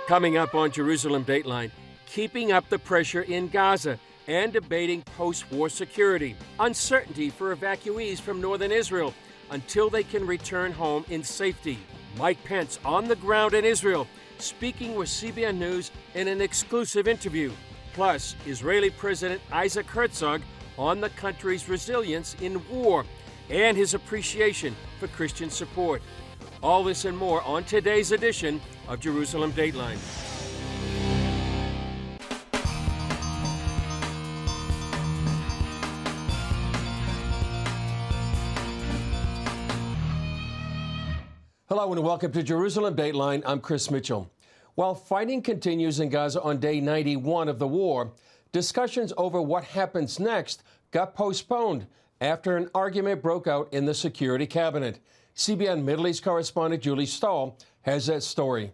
Coming up on Jerusalem Dateline, keeping up the pressure in Gaza and debating post-war security, uncertainty for evacuees from northern Israel until they can return home in safety. Mike Pence on the ground in Israel, speaking with CBN News in an exclusive interview. Plus, Israeli President Isaac Herzog on the country's resilience in war and his appreciation for Christian support. All this and more on today's edition of Jerusalem Dateline. Hello and welcome to Jerusalem Dateline. I'm Chris Mitchell. While fighting continues in Gaza on day 91 of the war, discussions over what happens next got postponed after an argument broke out in the Security Cabinet. CBN Middle East correspondent Julie Stahl has that story.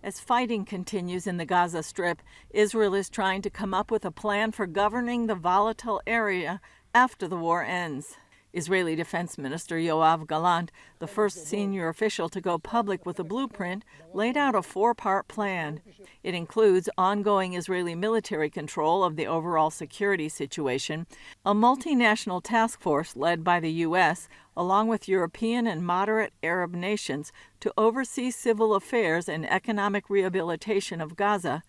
As fighting continues in the Gaza Strip, Israel is trying to come up with a plan for governing the volatile area after the war ends. Israeli Defense Minister Yoav Gallant, the first senior official to go public with a blueprint, laid out a four-part plan. It includes ongoing Israeli military control of the overall security situation, a multinational task force led by the U.S., along with European and moderate Arab nations, to oversee civil affairs and economic rehabilitation of Gaza.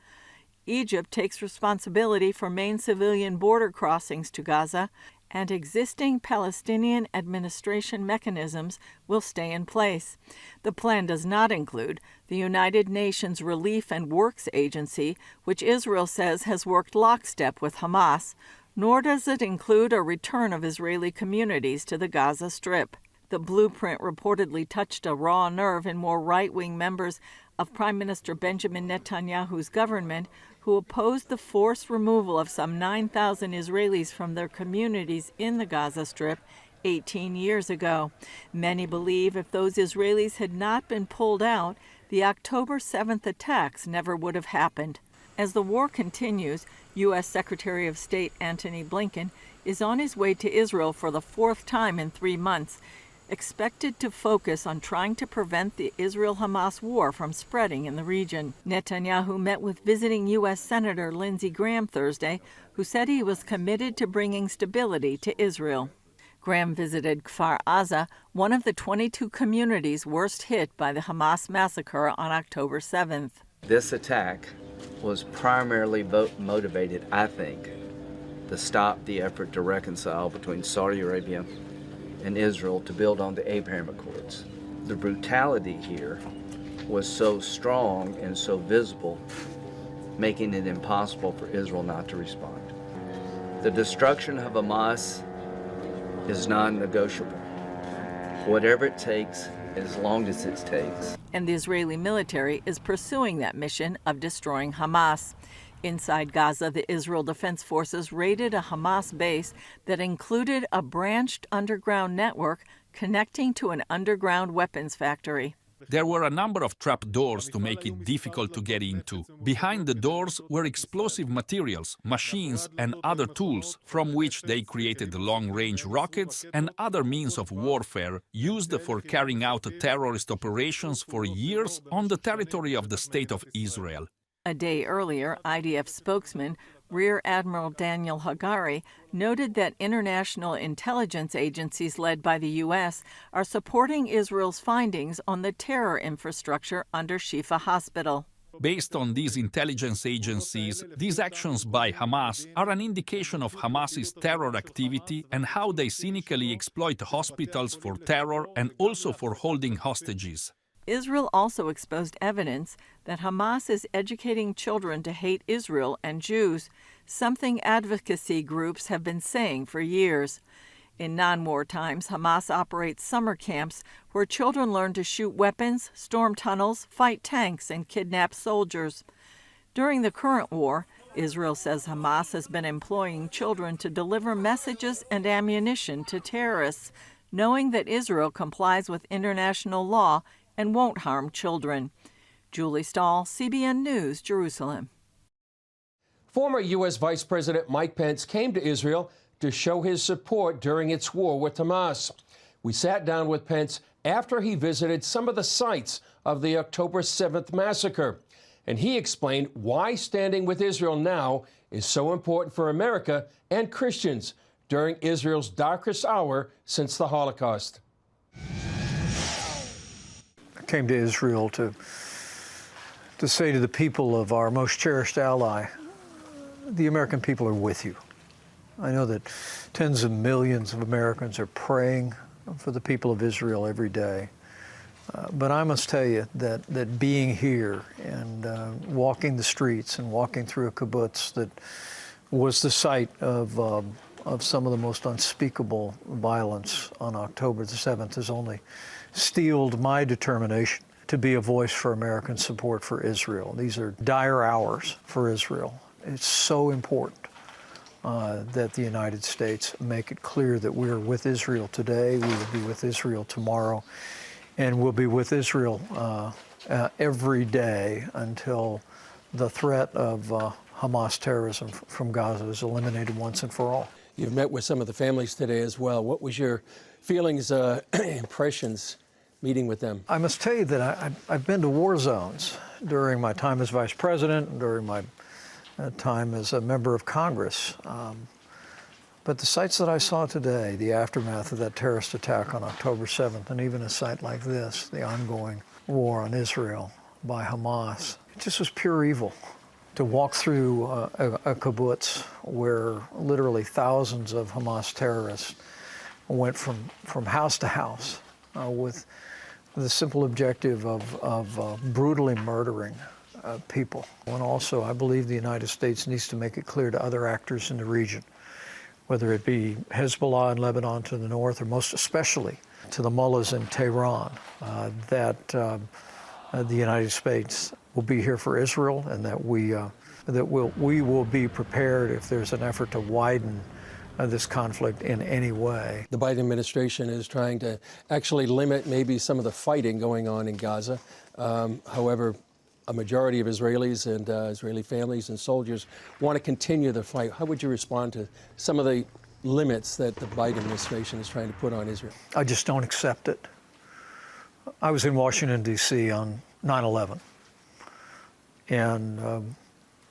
Egypt takes responsibility for main civilian border crossings to Gaza, and existing Palestinian administration mechanisms will stay in place. The plan does not include the United Nations Relief and Works Agency, which Israel says has worked lockstep with Hamas, nor does it include a return of Israeli communities to the Gaza Strip. The blueprint reportedly touched a raw nerve in more right-wing members of Prime Minister Benjamin Netanyahu's government, who opposed the forced removal of some 9,000 Israelis from their communities in the Gaza Strip 18 years ago. Many believe if those Israelis had not been pulled out, the October 7th attacks never would have happened. As the war continues, U.S. Secretary of State Antony Blinken is on his way to Israel for the fourth time in 3 months, expected to focus on trying to prevent the Israel-Hamas war from spreading in the region. Netanyahu met with visiting U.S. Senator Lindsey Graham Thursday, who said he was committed to bringing stability to Israel. Graham visited Kfar Aza, one of the 22 communities worst hit by the Hamas massacre on October 7th. This attack was primarily motivated, I think, to stop the effort to reconcile between Saudi Arabia and Israel to build on the Abraham Accords. The brutality here was so strong and so visible, making it impossible for Israel not to respond. The destruction of Hamas is non-negotiable. Whatever it takes, as long as it takes. And the Israeli military is pursuing that mission of destroying Hamas. Inside Gaza, the Israel Defense Forces raided a Hamas base that included a branched underground network connecting to an underground weapons factory. There were a number of trap doors to make it difficult to get into. Behind the doors were explosive materials, machines, and other tools from which they created long-range rockets and other means of warfare used for carrying out terrorist operations for years on the territory of the State of Israel. A day earlier, IDF spokesman Rear Admiral Daniel Hagari noted that international intelligence agencies led by the U.S. are supporting Israel's findings on the terror infrastructure under Shifa Hospital. Based on these intelligence agencies, these actions by Hamas are an indication of Hamas's terror activity and how they cynically exploit hospitals for terror and also for holding hostages. Israel also exposed evidence that Hamas is educating children to hate Israel and Jews, something advocacy groups have been saying for years. In non-war times, Hamas operates summer camps where children learn to shoot weapons, storm tunnels, fight tanks, and kidnap soldiers. During the current war, Israel says Hamas has been employing children to deliver messages and ammunition to terrorists, knowing that Israel complies with international law and won't harm children. Julie Stahl, CBN News, Jerusalem. Former U.S. Vice President Mike Pence came to Israel to show his support during its war with Hamas. We sat down with Pence after he visited some of the sites of the October 7th massacre. And he explained why standing with Israel now is so important for America and Christians during Israel's darkest hour since the Holocaust. I came to Israel to say to the people of our most cherished ally, the American people are with you. I know that tens of millions of Americans are praying for the people of Israel every day. But I must tell you that being here and walking the streets and walking through a kibbutz that was the site of some of the most unspeakable violence on October the 7th has only steeled my determination to be a voice for American support for Israel. These are dire hours for Israel. It's so important that the United States make it clear that we're with Israel today, we will be with Israel tomorrow, and we'll be with Israel every day until the threat of Hamas terrorism from Gaza is eliminated once and for all. You've met with some of the families today as well. What was your feelings, impressions meeting with them? I must tell you that I've been to war zones during my time as vice president and during my time as a member of Congress. But the sites that I saw today, the aftermath of that terrorist attack on October 7th, and even a site like this, the ongoing war on Israel by Hamas, it just was pure evil. To walk through a kibbutz where literally thousands of Hamas terrorists went from house to house with the simple objective of brutally murdering people. And also, I believe the United States needs to make it clear to other actors in the region, whether it be Hezbollah in Lebanon to the north, or most especially to the mullahs in Tehran, that the United States will be here for Israel, and that we will be prepared if there's an effort to widen this conflict in any way. The Biden administration is trying to actually limit maybe some of the fighting going on in Gaza. However, a majority of Israelis and Israeli families and soldiers want to continue the fight. How would you respond to some of the limits that the Biden administration is trying to put on Israel? I just don't accept it. I was in Washington, D.C. on 9/11, and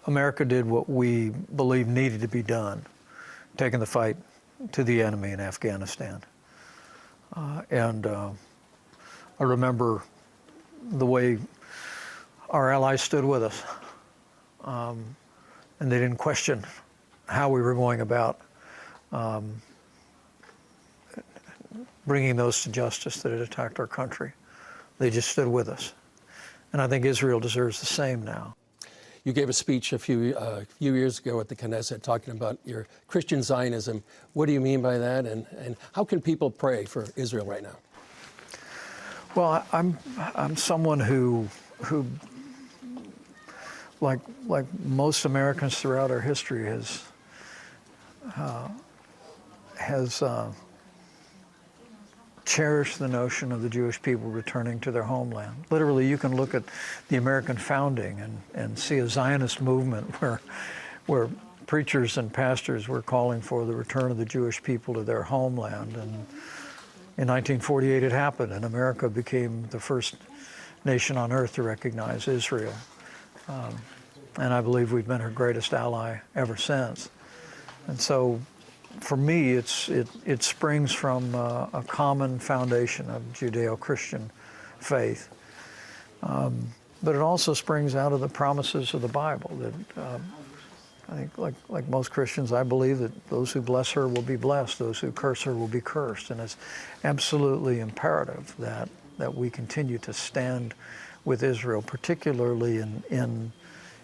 America did what we believe needed to be done, taking the fight to the enemy in Afghanistan. And I remember the way our allies stood with us, and they didn't question how we were going about bringing those to justice that had attacked our country. They just stood with us. And I think Israel deserves the same now. You gave a speech a few years ago at the Knesset talking about your Christian Zionism. What do you mean by that, and how can people pray for Israel right now? Well, I'm someone who like most Americans throughout our history has cherished the notion of the Jewish people returning to their homeland. Literally, you can look at the American founding and see a Zionist movement where preachers and pastors were calling for the return of the Jewish people to their homeland. And in 1948, it happened, and America became the first nation on earth to recognize Israel. And I believe we've been her greatest ally ever since. And so, for me, it springs from a common foundation of Judeo-Christian faith. But it also springs out of the promises of the Bible that I think, like most Christians, I believe that those who bless her will be blessed, those who curse her will be cursed. And it's absolutely imperative that we continue to stand with Israel, particularly in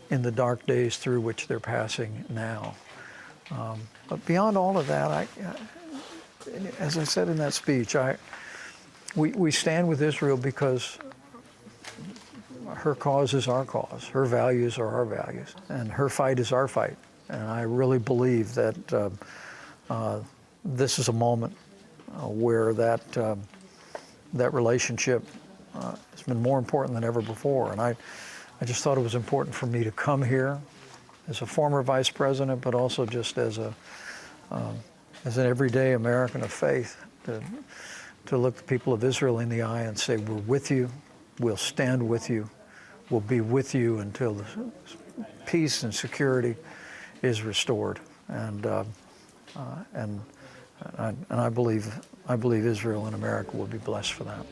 the dark days through which they're passing now. But beyond all of that, as I said in that speech, we stand with Israel because her cause is our cause, her values are our values, and her fight is our fight. And I really believe that this is a moment where that relationship has been more important than ever before. And I just thought it was important for me to come here as a former vice president, but also just as an everyday American of faith, to look the people of Israel in the eye and say, we're with you, we'll stand with you, we'll be with you until the peace and security is restored. And I believe Israel and America will be blessed for that.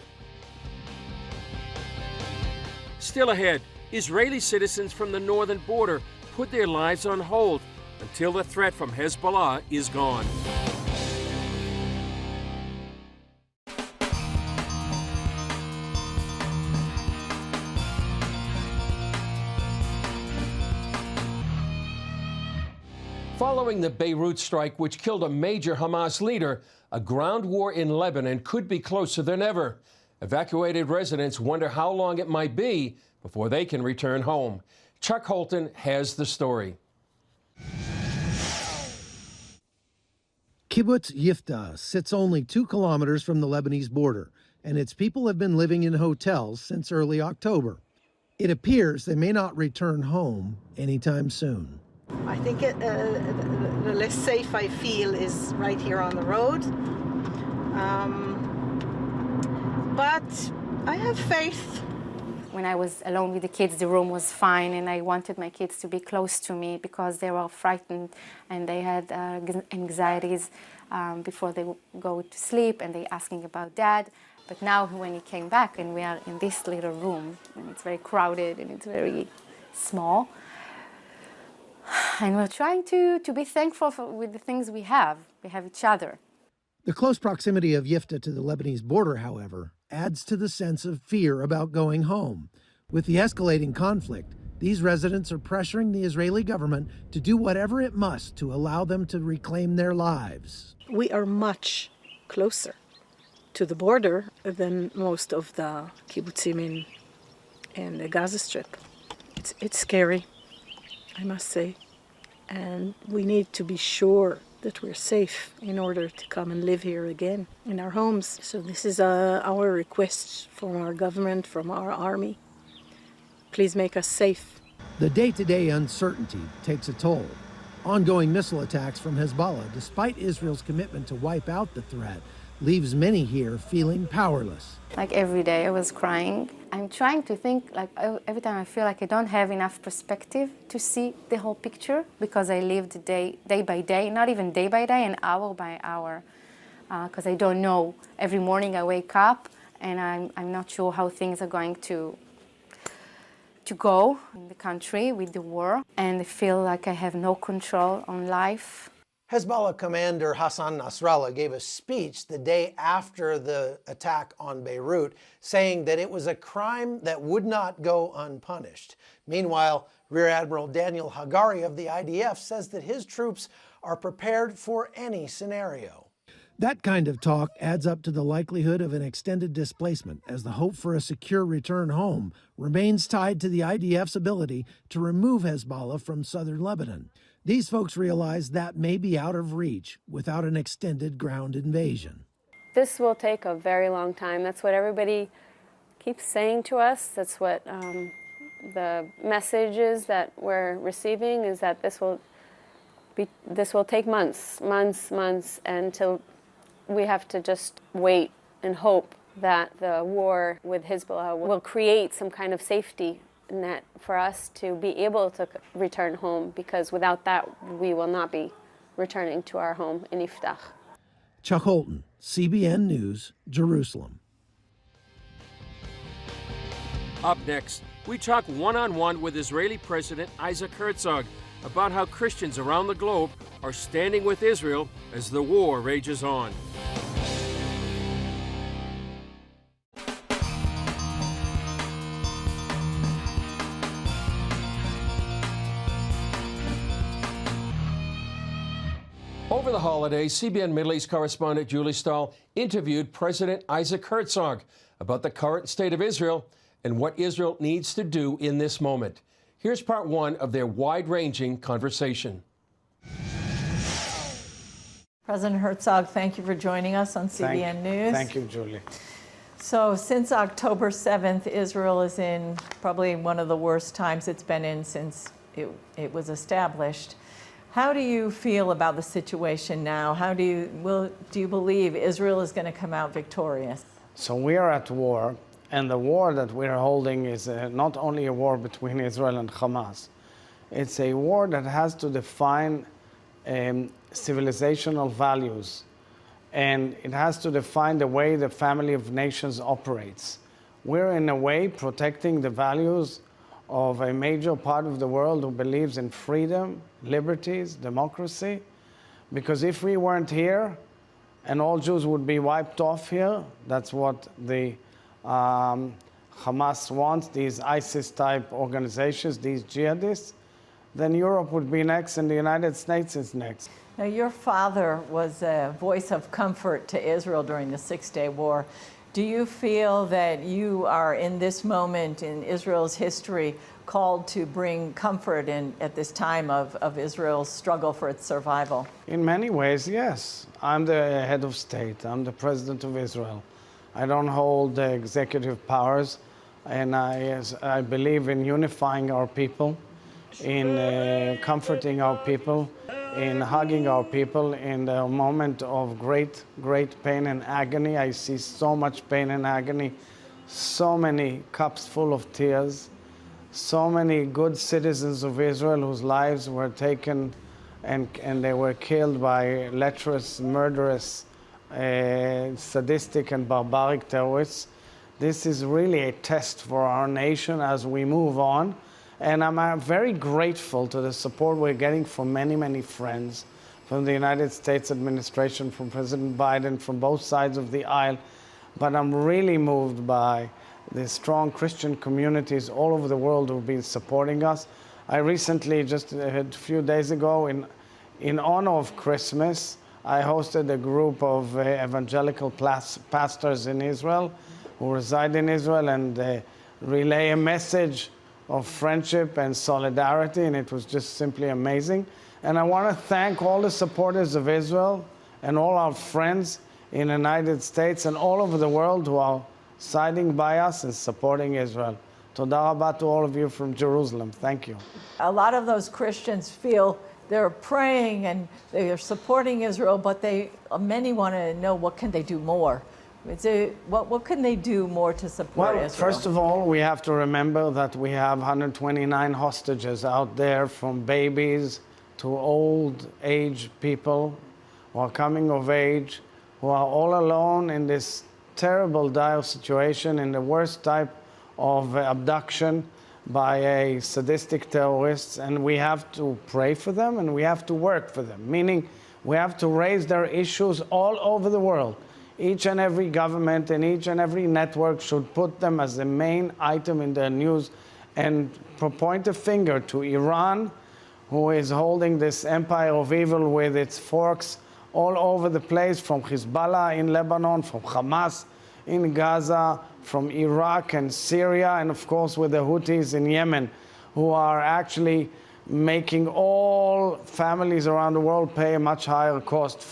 Still ahead, Israeli citizens from the northern border put their lives on hold until the threat from Hezbollah is gone. Following the Beirut strike, which killed a major Hamas leader, a ground war in Lebanon could be closer than ever. Evacuated residents wonder how long it might be before they can return home. Chuck Holton has the story. Kibbutz Yiftah sits only 2 kilometers from the Lebanese border, and its people have been living in hotels since early October. It appears they may not return home anytime soon. I think the less safe I feel is right here on the road. But I have faith. When I was alone with the kids, the room was fine, and I wanted my kids to be close to me because they were frightened and they had anxieties before they go to sleep, and they asking about Dad. But now when he came back and we are in this little room, and it's very crowded and it's very small, and we're trying to be thankful with the things we have. We have each other. The close proximity of Yiftah to the Lebanese border, however, adds to the sense of fear about going home. With the escalating conflict, these residents are pressuring the Israeli government to do whatever it must to allow them to reclaim their lives. We are much closer to the border than most of the kibbutzim in the Gaza Strip. It's scary, I must say, and we need to be sure that we're safe in order to come and live here again in our homes. So this is our request from our government, from our army. Please make us safe. The day-to-day uncertainty takes a toll. Ongoing missile attacks from Hezbollah, despite Israel's commitment to wipe out the threat, leaves many here feeling powerless. Like every day I was crying. I'm trying to think, like every time I feel like I don't have enough perspective to see the whole picture, because I lived day by day, not even day by day, and hour by hour, because I don't know. Every morning I wake up and I'm not sure how things are going to go in the country with the war, and I feel like I have no control on life. Hezbollah commander Hassan Nasrallah gave a speech the day after the attack on Beirut, saying that it was a crime that would not go unpunished. Meanwhile, Rear Admiral Daniel Hagari of the IDF says that his troops are prepared for any scenario. That kind of talk adds up to the likelihood of an extended displacement, as the hope for a secure return home remains tied to the IDF's ability to remove Hezbollah from southern Lebanon. These folks realize that may be out of reach without an extended ground invasion. This will take a very long time. That's what everybody keeps saying to us. That's what the messages that we're receiving is that this will take months, until we have to just wait and hope that the war with Hezbollah will create some kind of safety net for us to be able to return home, because without that, we will not be returning to our home in Yiftah. Chuck Holton, CBN News, Jerusalem. Up next, we talk one-on-one with Israeli President Isaac Herzog about how Christians around the globe are standing with Israel as the war rages on. Over the holidays, CBN Middle East correspondent Julie Stahl interviewed President Isaac Herzog about the current state of Israel and what Israel needs to do in this moment. Here's part one of their wide-ranging conversation. President Herzog, thank you for joining us on CBN News. Thank you, Julie. So since October 7th, Israel is in probably one of the worst times it's been in since it was established. How do you feel about the situation now? Do you believe Israel is going to come out victorious? So we are at war, and the war that we are holding is not only a war between Israel and Hamas. It's a war that has to define civilizational values, and it has to define the way the family of nations operates. We're in a way protecting the values of a major part of the world who believes in freedom, liberties, democracy, because if we weren't here and all Jews would be wiped off here, that's what the Hamas wants, these ISIS-type organizations, these jihadists, then Europe would be next and the United States is next. Now, your father was a voice of comfort to Israel during the Six-Day War. Do you feel that you are in this moment in Israel's history called to bring comfort at this time of Israel's struggle for its survival? In many ways, yes. I'm the head of state. I'm the president of Israel. I don't hold the executive powers, and I believe in unifying our people, in comforting our people, in hugging our people in the moment of great, great pain and agony. I see so much pain and agony, so many cups full of tears, so many good citizens of Israel whose lives were taken and they were killed by lecherous, murderous, sadistic and barbaric terrorists. This is really a test for our nation as we move on. And I'm very grateful to the support we're getting from many, many friends, from the United States administration, from President Biden, from both sides of the aisle. But I'm really moved by the strong Christian communities all over the world who've been supporting us. I recently, just a few days ago, in honor of Christmas, I hosted a group of evangelical pastors in Israel who reside in Israel and relay a message of friendship and solidarity, and it was just simply amazing. And I want to thank all the supporters of Israel and all our friends in the United States and all over the world who are siding by us and supporting Israel. Toda rabah to all of you from Jerusalem. Thank you. A lot of those Christians feel they're praying and they're supporting Israel, but many want to know, what can they do more? What can they do more to support Israel? First of all, we have to remember that we have 129 hostages out there, from babies to old age people who are coming of age, who are all alone in this terrible, dire situation, in the worst type of abduction by a sadistic terrorist. And we have to pray for them and we have to work for them, meaning we have to raise their issues all over the world. Each and every government and each and every network should put them as the main item in their news and point a finger to Iran, who is holding this empire of evil with its forks all over the place, from Hezbollah in Lebanon, from Hamas in Gaza, from Iraq and Syria, and of course with the Houthis in Yemen, who are actually making all families around the world pay a much higher cost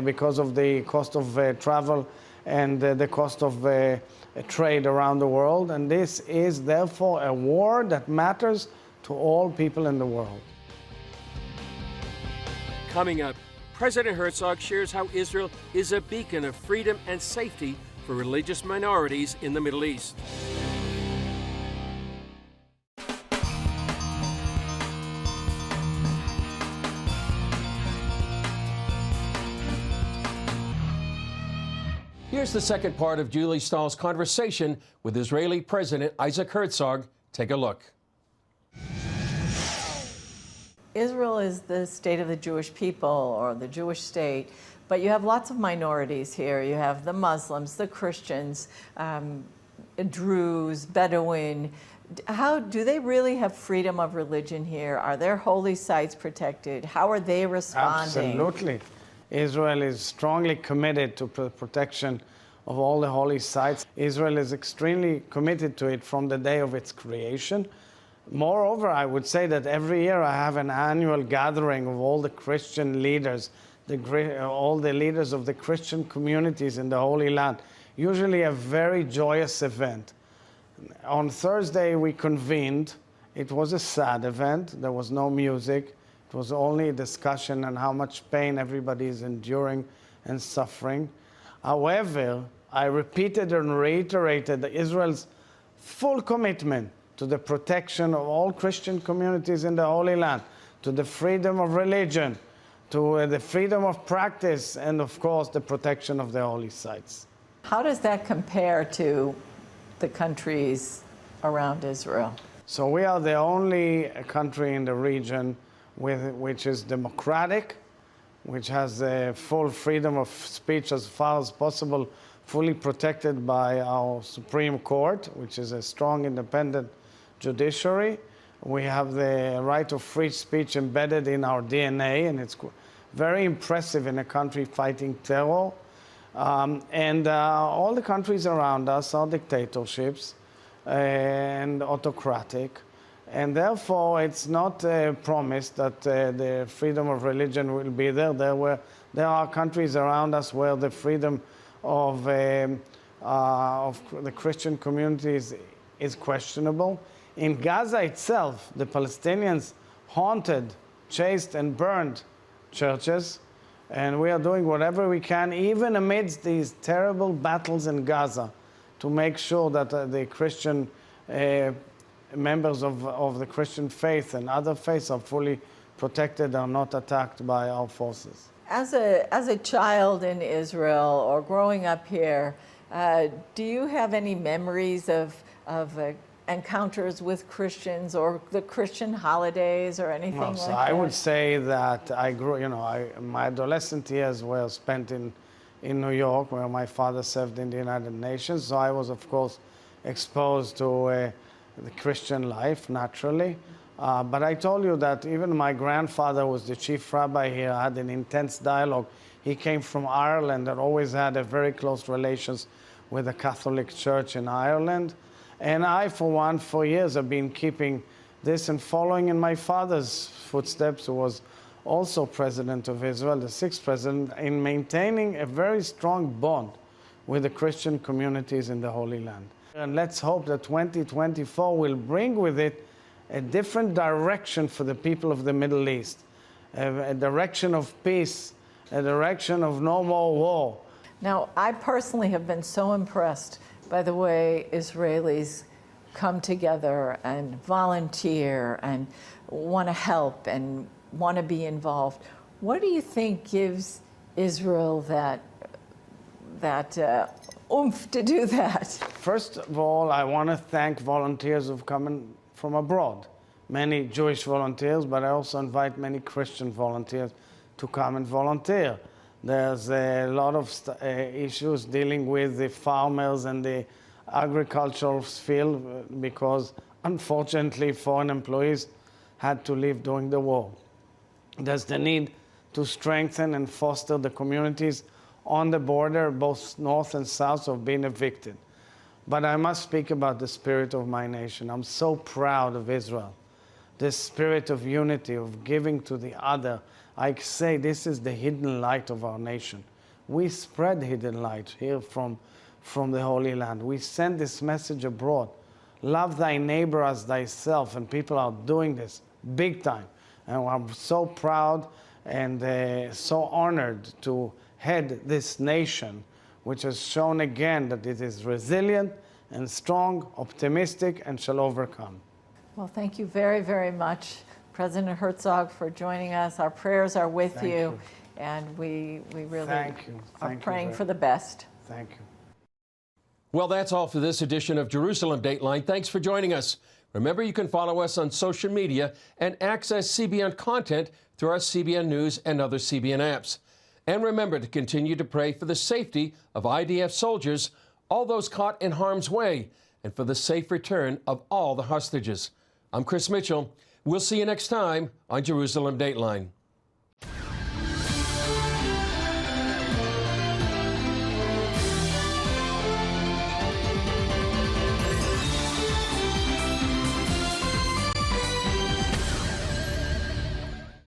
because of the cost of travel and the cost of trade around the world. And this is therefore a war that matters to all people in the world. Coming up, President Herzog shares how Israel is a beacon of freedom and safety for religious minorities in the Middle East. Here's the second part of Julie Stahl's conversation with Israeli President Isaac Herzog. Take a look. Israel is the state of the Jewish people, or the Jewish state, but you have lots of minorities here. You have the Muslims, the Christians, Druze, Bedouin. How do they really have freedom of religion here? Are their holy sites protected? How are they responding? Absolutely. Israel is strongly committed to protection of all the holy sites. Israel is extremely committed to it from the day of its creation. Moreover, I would say that every year I have an annual gathering of all the Christian leaders, all the leaders of the Christian communities in the Holy Land, usually a very joyous event. On Thursday we convened. It was a sad event. There was no music. It It was only a discussion on how much pain everybody is enduring and suffering. However, I repeated and reiterated that Israel's full commitment to the protection of all Christian communities in the Holy Land, to the freedom of religion, to the freedom of practice, and of course the protection of the holy sites. How does that compare to the countries around Israel? So we are the only country in the region which is democratic, which has full freedom of speech as far as possible, fully protected by our Supreme Court, which is a strong independent judiciary. We have the right of free speech embedded in our DNA, and it's very impressive in a country fighting terror. All the countries around us are dictatorships and autocratic, and therefore it's not promised that the freedom of religion will be there. There are countries around us where the freedom of the Christian communities is questionable. In Gaza itself, the Palestinians haunted, chased, and burned churches, and we are doing whatever we can, even amidst these terrible battles in Gaza, to make sure that the Christian members of the Christian faith and other faiths are fully protected, are not attacked by our forces. As a child in Israel or growing up here, do you have any memories of encounters with Christians or the Christian holidays or anything like that? I would say that I grew, my adolescent years were spent in New York, where my father served in the United Nations. So I was, of course, exposed to the Christian life, naturally. But I told you that even my grandfather was the chief rabbi here. I had an intense dialogue. He came from Ireland and always had a very close relations with the Catholic Church in Ireland. And I, for one, for years have been keeping this and following in my father's footsteps, who was also president of Israel, the sixth president, in maintaining a very strong bond with the Christian communities in the Holy Land. And let's hope that 2024 will bring with it a different direction for the people of the Middle East, a direction of peace, a direction of no more war. Now, I personally have been so impressed by the way Israelis come together and volunteer and want to help and want to be involved. What do you think gives Israel that oomph to do that? First of all, I want to thank volunteers who've come from abroad. Many Jewish volunteers, but I also invite many Christian volunteers to come and volunteer. There's a lot of issues dealing with the farmers and the agricultural field because, unfortunately, foreign employees had to leave during the war. There's the need to strengthen and foster the communities on the border, both north and south, of being evicted. But I must speak about the spirit of my nation. I'm so proud of Israel. This spirit of unity, of giving to the other. I say this is the hidden light of our nation. We spread hidden light here from the Holy Land. We send this message abroad. Love thy neighbor as thyself, and people are doing this big time. And I'm so proud and so honored to head this nation, which has shown again that it is resilient and strong, optimistic, and shall overcome. Well, thank you very, very much, President Herzog, for joining us. Our prayers are with you, and we really are praying for the best. Thank you. Well, that's all for this edition of Jerusalem Dateline. Thanks for joining us. Remember, you can follow us on social media and access CBN content through our CBN News and other CBN apps. And remember to continue to pray for the safety of IDF soldiers, all those caught in harm's way, and for the safe return of all the hostages. I'm Chris Mitchell. We'll see you next time on Jerusalem Dateline.